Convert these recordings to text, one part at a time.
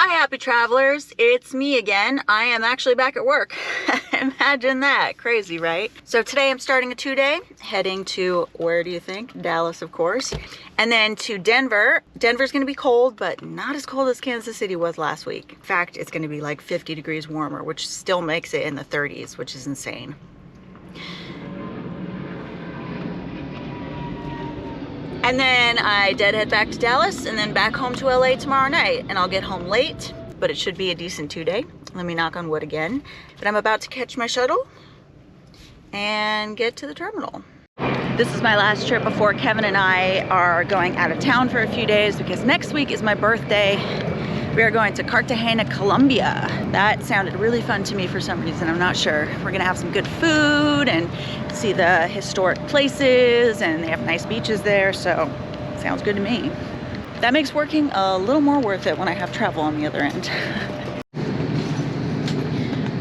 Hi, happy travelers. It's me again. I am actually back at work. Imagine that. Crazy, right? So today I'm starting a 2-day, heading to, where do you think? Dallas, of course. And then to Denver. Denver's gonna be cold, but not as cold as Kansas City was last week. In fact, it's gonna be like 50 degrees warmer, which still makes it in the 30s, which is insane. And then I deadhead back to Dallas and then back home to LA tomorrow night. And I'll get home late, but it should be a decent 2-day. Let me knock on wood again. But I'm about to catch my shuttle and get to the terminal. This is my last trip before Kevin and I are going out of town for a few days because next week is my birthday. We are going to Cartagena, Colombia. That sounded really fun to me for some reason, I'm not sure. We're gonna have some good food and see the historic places, and they have nice beaches there, so sounds good to me. That makes working a little more worth it when I have travel on the other end. Oh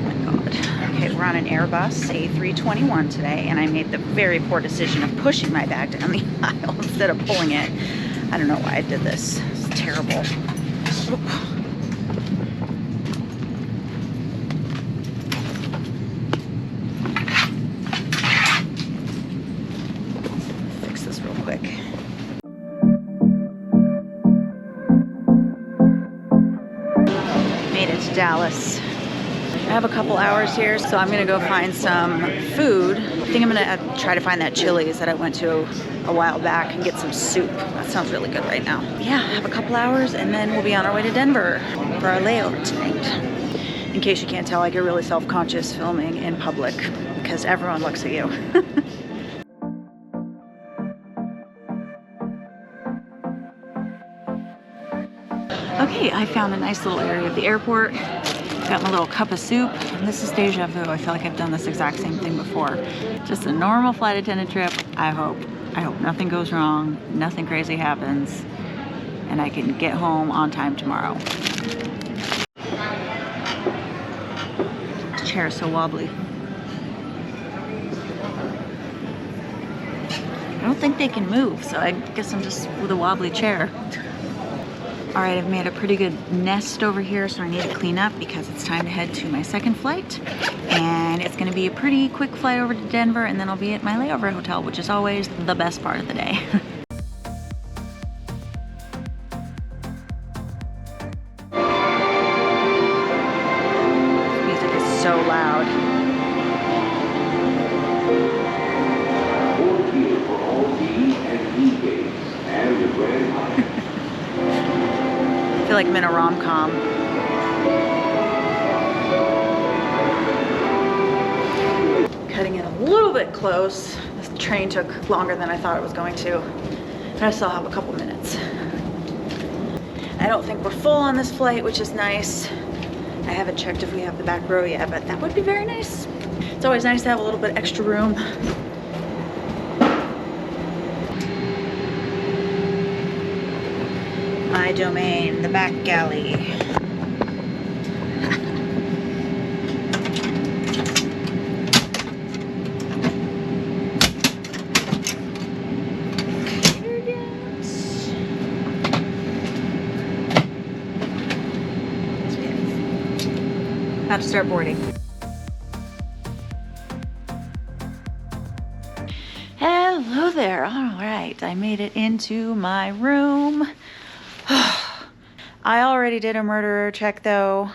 my God. Okay, we're on an Airbus A321 today, and I made the very poor decision of pushing my bag down the aisle instead of pulling it. I don't know why I did this. It's terrible. Fix this real quick. Made it to Dallas. I have a couple hours here, so I'm gonna go find some food. I think I'm gonna try to find that Chili's that I went to a while back and get some soup. That sounds really good right now. Yeah, I have a couple hours and then we'll be on our way to Denver for our layover tonight. In case you can't tell, I get really self-conscious filming in public because everyone looks at you. Okay, I found a nice little area of the airport. Got my little cup of soup. And this is deja vu. I feel like I've done this exact same thing before. Just a normal flight attendant trip. I hope nothing goes wrong, nothing crazy happens, and I can get home on time tomorrow. This chair is so wobbly. I don't think they can move, so I guess I'm just with a wobbly chair. All right, I've made a pretty good nest over here, so I need to clean up because it's time to head to my second flight. And it's gonna be a pretty quick flight over to Denver, and then I'll be at my layover hotel, which is always the best part of the day. Music is so loud. I feel like I'm in a rom-com. Cutting it a little bit close. This train took longer than I thought it was going to, but I still have a couple minutes. I don't think we're full on this flight, which is nice. I haven't checked if we have the back row yet, but that would be very nice. It's always nice to have a little bit extra room. My domain, the back galley. About to start boarding. Hello there. All right, I made it into my room. I already did a murderer check though.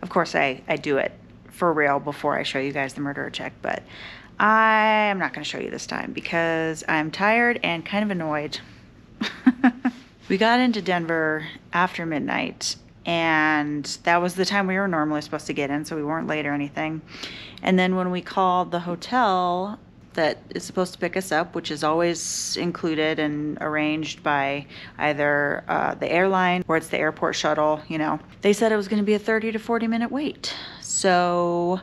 Of course I do it for real before I show you guys the murderer check, but I am not going to show you this time because I'm tired and kind of annoyed. We got into Denver after midnight, and that was the time we were normally supposed to get in, so we weren't late or anything. And then when we called the hotel that is supposed to pick us up, which is always included and arranged by either the airline or it's the airport shuttle, you know, they said it was going to be a 30 to 40 minute wait. So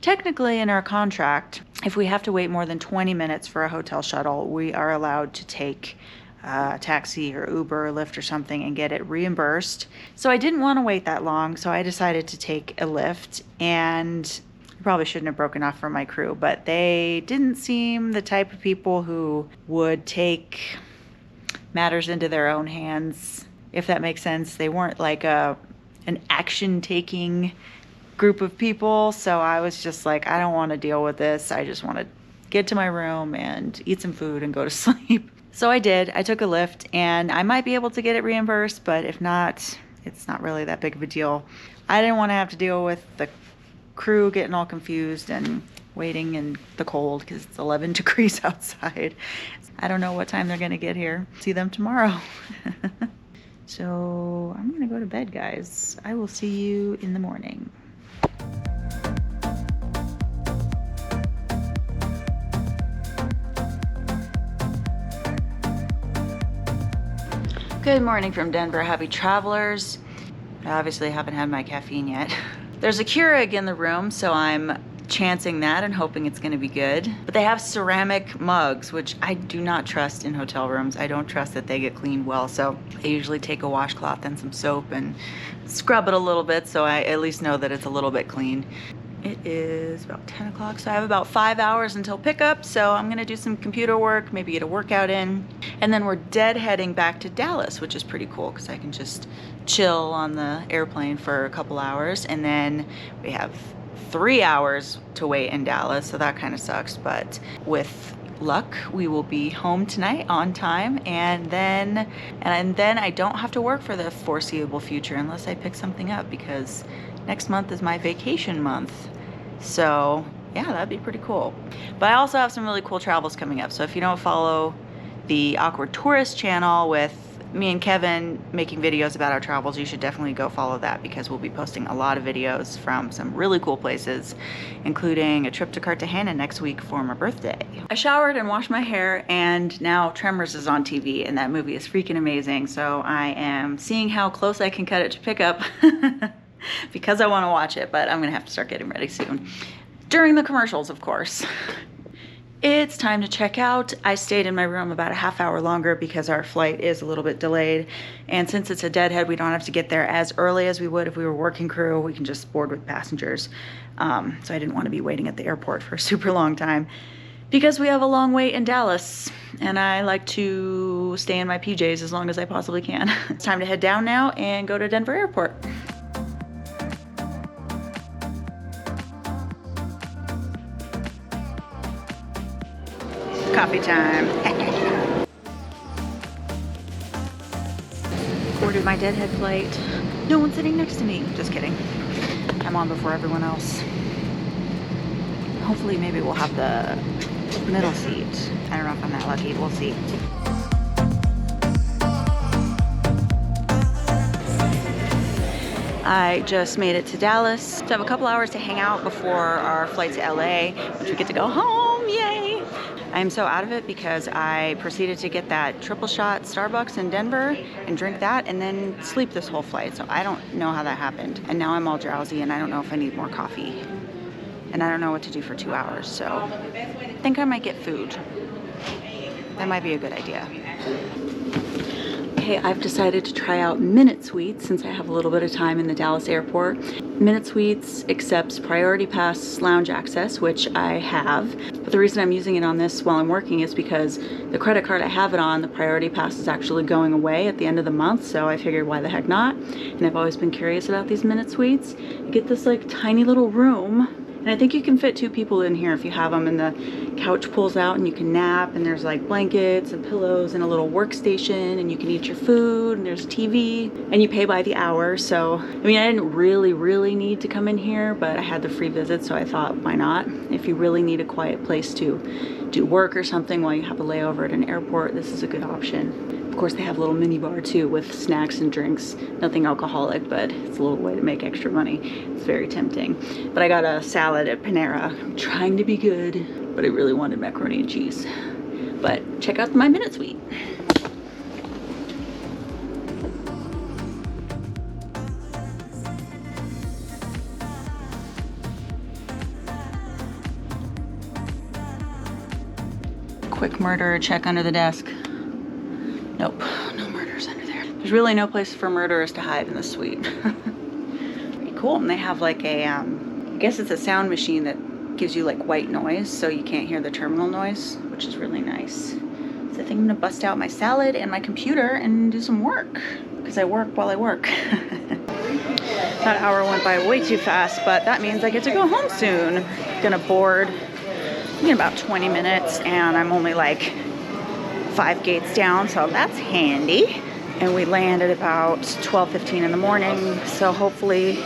technically in our contract, if we have to wait more than 20 minutes for a hotel shuttle, we are allowed to take a taxi or Uber or Lyft or something and get it reimbursed. So I didn't want to wait that long, so I decided to take a Lyft, and probably shouldn't have broken off from my crew, but they didn't seem the type of people who would take matters into their own hands, if that makes sense. They weren't like a an action-taking group of people. So I was just like, I don't want to deal with this. I just want to get to my room and eat some food and go to sleep. So I did. I took a Lyft, and I might be able to get it reimbursed, but if not, it's not really that big of a deal. I didn't want to have to deal with the crew getting all confused and waiting in the cold because it's 11 degrees outside. I don't know what time they're gonna get here. See them tomorrow. So I'm gonna go to bed, guys. I will see you in the morning. Good morning from Denver, happy travelers. I obviously haven't had my caffeine yet. There's a Keurig in the room, so I'm chancing that and hoping it's gonna be good. But they have ceramic mugs, which I do not trust in hotel rooms. I don't trust that they get cleaned well, so I usually take a washcloth and some soap and scrub it a little bit so I at least know that it's a little bit clean. It is about 10 o'clock, so I have about 5 hours until pickup, so I'm gonna do some computer work, maybe get a workout in, and then we're heading back to Dallas, which is pretty cool because I can just chill on the airplane for a couple hours, and then we have 3 hours to wait in Dallas, so that kind of sucks, but with luck we will be home tonight on time, and then I don't have to work for the foreseeable future unless I pick something up, because next month is my vacation month. So yeah, that'd be pretty cool. But I also have some really cool travels coming up, so if you don't follow the Awkward Tourist channel with me and Kevin making videos about our travels, you should definitely go follow that, because we'll be posting a lot of videos from some really cool places, including a trip to Cartagena next week for my birthday. I showered and washed my hair, and now Tremors is on TV, and that movie is freaking amazing, so I am seeing how close I can cut it to pick up because I want to watch it, but I'm gonna have to start getting ready soon. During the commercials, of course. It's time to check out. I stayed in my room about a half hour longer because our flight is a little bit delayed. And since it's a deadhead, we don't have to get there as early as we would if we were working crew. We can just board with passengers. So I didn't want to be waiting at the airport for a super long time because we have a long wait in Dallas. And I like to stay in my PJs as long as I possibly can. It's time to head down now and go to Denver Airport. Coffee time. Ordered my deadhead flight. No one's sitting next to me. Just kidding. I'm on before everyone else. Hopefully maybe we'll have the middle seat. I don't know if I'm that lucky. We'll see. I just made it to Dallas. So I have a couple hours to hang out before our flight to LA, which we get to go home. Yay! I'm so out of it because I proceeded to get that triple shot Starbucks in Denver and drink that and then sleep this whole flight. So I don't know how that happened. And now I'm all drowsy and I don't know if I need more coffee. And I don't know what to do for 2 hours. So I think I might get food. That might be a good idea. Okay, I've decided to try out Minute Suites since I have a little bit of time in the Dallas airport. Minute Suites accepts Priority Pass lounge access, which I have. But the reason I'm using it on this while I'm working is because the credit card I have it on, the Priority Pass is actually going away at the end of the month, so I figured why the heck not? And I've always been curious about these Minute Suites. You get this like tiny little room, and I think you can fit 2 people in here if you have them, and the couch pulls out and you can nap, and there's like blankets and pillows and a little workstation, and you can eat your food, and there's a TV, and you pay by the hour. So, I mean, I didn't really need to come in here, but I had the free visit, so I thought, why not? If you really need a quiet place to do work or something while you have a layover at an airport, this is a good option. Of course, they have a little mini bar too with snacks and drinks. Nothing alcoholic, but it's a little way to make extra money. It's very tempting. But I got a salad at Panera. I'm trying to be good, but I really wanted macaroni and cheese. But check out my Minute Suite. Quick murderer check under the desk. Nope, no murderers under there. There's really no place for murderers to hide in the suite. Pretty cool. And they have like a, I guess it's a sound machine that gives you like white noise so you can't hear the terminal noise, which is really nice. So I think I'm gonna bust out my salad and my computer and do some work because I work while I work. That hour went by way too fast, but that means I get to go home soon. Gonna board in about 20 minutes, and I'm only like 5 gates down, so that's handy. And we land at about 12:15 in the morning, so hopefully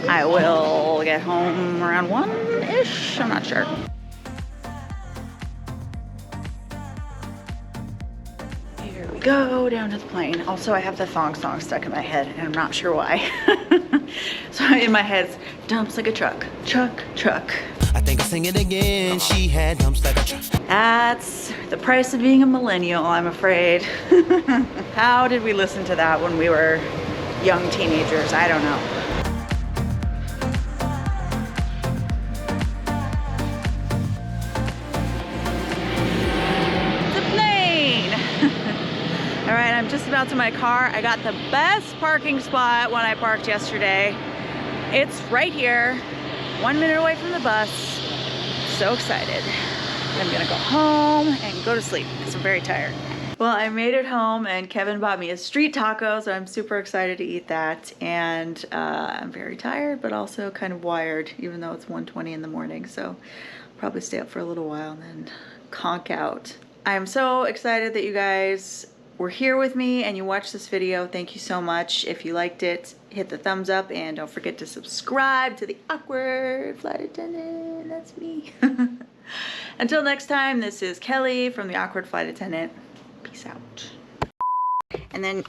I will get home around 1-ish, I'm not sure. Here we go, down to the plane. Also, I have the thong song stuck in my head, and I'm not sure why. So in my head, it's dumps like a truck, truck, truck. I think I'll sing it again. She had dumps like a truck. That's the price of being a millennial, I'm afraid. How did we listen to that when we were young teenagers? I don't know. All right, I'm just about to my car. I got the best parking spot when I parked yesterday. It's right here, 1 minute away from the bus. So excited. I'm gonna go home and go to sleep because I'm very tired. Well, I made it home and Kevin bought me a street taco, so I'm super excited to eat that. And I'm very tired, but also kind of wired, even though it's 1:20 in the morning. So I'll probably stay up for a little while and then conk out. I'm so excited that you guys were here with me and you watched this video. Thank you so much. If you liked it, hit the thumbs up and don't forget to subscribe to the Awkward Flight Attendant. That's me. Until next time, this is Kelly from the Awkward Flight Attendant. Peace out. And then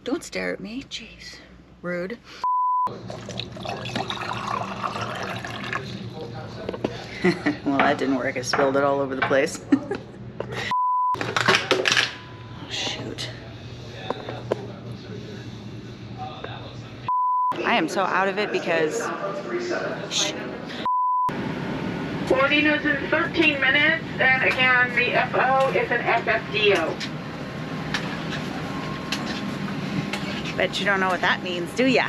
don't stare at me. Jeez. Rude. Well, that didn't work. I spilled it all over the place. Oh, shoot. I am so out of it because... Boarding is in 13 minutes, and again, the FO is an FFDO. Bet you don't know what that means, do ya?